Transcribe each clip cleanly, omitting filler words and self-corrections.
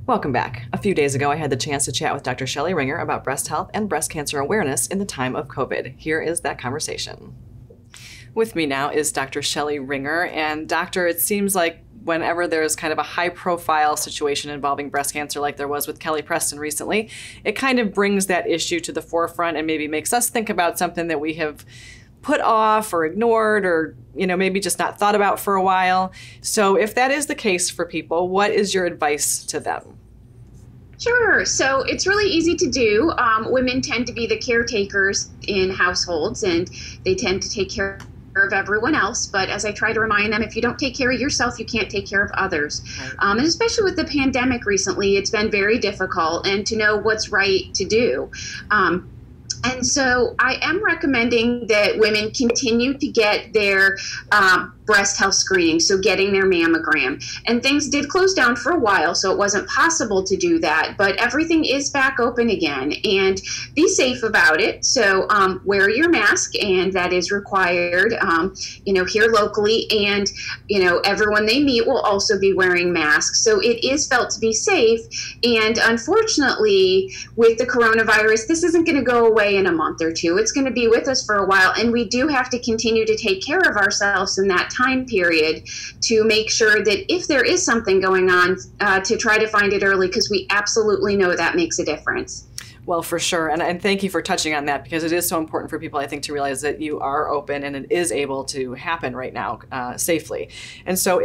Welcome back. A few days ago, I had the chance to chat with Dr. Shelley Ringer about breast health and breast cancer awareness in the time of COVID. Here is that conversation. With me now is Dr. Shelley Ringer. And doctor, it seems like whenever there's kind of a high-profile situation involving breast cancer like there was with Kelly Preston recently, it kind of brings that issue to the forefront and maybe makes us think about something that we have put off or ignored or, maybe just not thought about for a while. So if that is the case for people, what is your advice to them? Sure. So it's really easy to do. Women tend to be the caretakers in households, and they tend to take care of everyone else. But as I try to remind them, if you don't take care of yourself, you can't take care of others. Right. And especially with the pandemic recently, it's been very difficult and to know what's right to do. And so I am recommending that women continue to get their breast health screening, so getting their mammogram. And things did close down for a while, so it wasn't possible to do that, but everything is back open again. And be safe about it. So wear your mask, and that is required, here locally. And, everyone they meet will also be wearing masks. So it is felt to be safe. And unfortunately, with the coronavirus, this isn't going to go away in a month or two. It's going to be with us for a while, and we do have to continue to take care of ourselves in that time period to make sure that if there is something going on, to try to find it early, because we absolutely know that makes a difference. Well, for sure. And thank you for touching on that, because it is so important for people, I think, to realize that you are open and it is able to happen right now safely. And so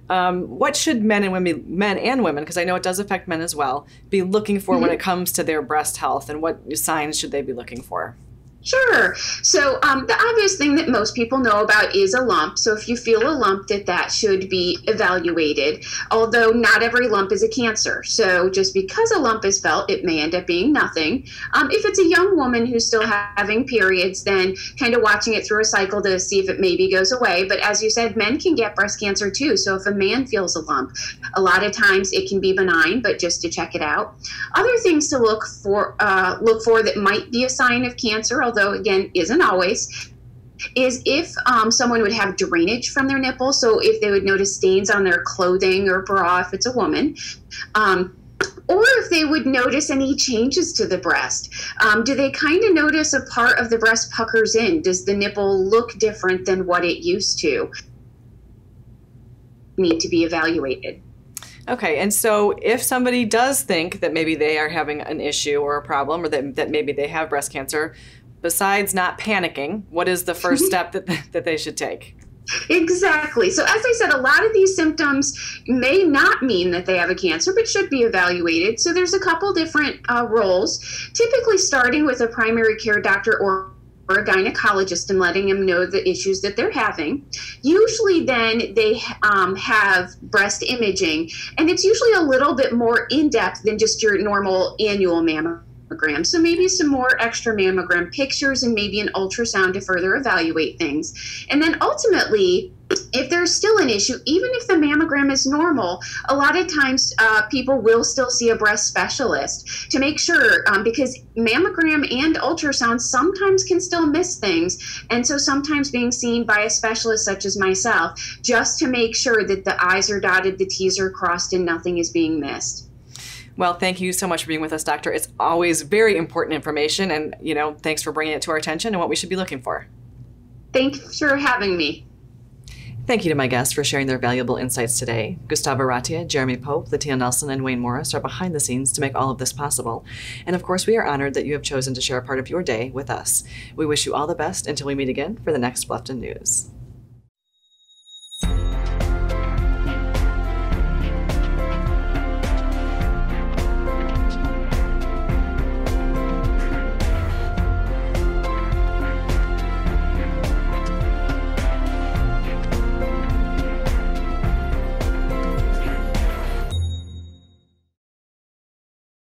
what should men and women, because I know it does affect men as well, be looking for when it comes to their breast health, and what signs should they be looking for? Sure. So the obvious thing that most people know about is a lump. So if you feel a lump, that should be evaluated, although not every lump is a cancer. So just because a lump is felt, it may end up being nothing. If it's a young woman who's still having periods, then kind of watching it through a cycle to see if it maybe goes away. But as you said, men can get breast cancer too. So if a man feels a lump, a lot of times it can be benign, but just to check it out. Other things to look for that might be a sign of cancer, although again, isn't always, is if someone would have drainage from their nipple. So if they would notice stains on their clothing or bra, if it's a woman, or if they would notice any changes to the breast. Do they kind of notice a part of the breast puckers in? Does the nipple look different than what it used to? Need to be evaluated. Okay, and so if somebody does think that maybe they are having an issue or a problem, or that maybe they have breast cancer, besides not panicking, what is the first step that they should take? Exactly. So as I said, a lot of these symptoms may not mean that they have a cancer, but should be evaluated. So there's a couple different roles, typically starting with a primary care doctor or a gynecologist and letting them know the issues that they're having. Usually then they have breast imaging, and it's usually a little bit more in-depth than just your normal annual mammogram. So maybe some more extra mammogram pictures and maybe an ultrasound to further evaluate things. And then ultimately, if there's still an issue, even if the mammogram is normal, a lot of times people will still see a breast specialist to make sure, because mammogram and ultrasound sometimes can still miss things. And so sometimes being seen by a specialist such as myself, just to make sure that the I's are dotted, the T's are crossed, and nothing is being missed. Well, thank you so much for being with us, doctor. It's always very important information, and, thanks for bringing it to our attention and what we should be looking for. Thanks for having me. Thank you to my guests for sharing their valuable insights today. Gustavo Ratia, Jeremy Pope, Latia Nelson, and Wayne Morris are behind the scenes to make all of this possible. And of course, we are honored that you have chosen to share a part of your day with us. We wish you all the best until we meet again for the next Bluffton News.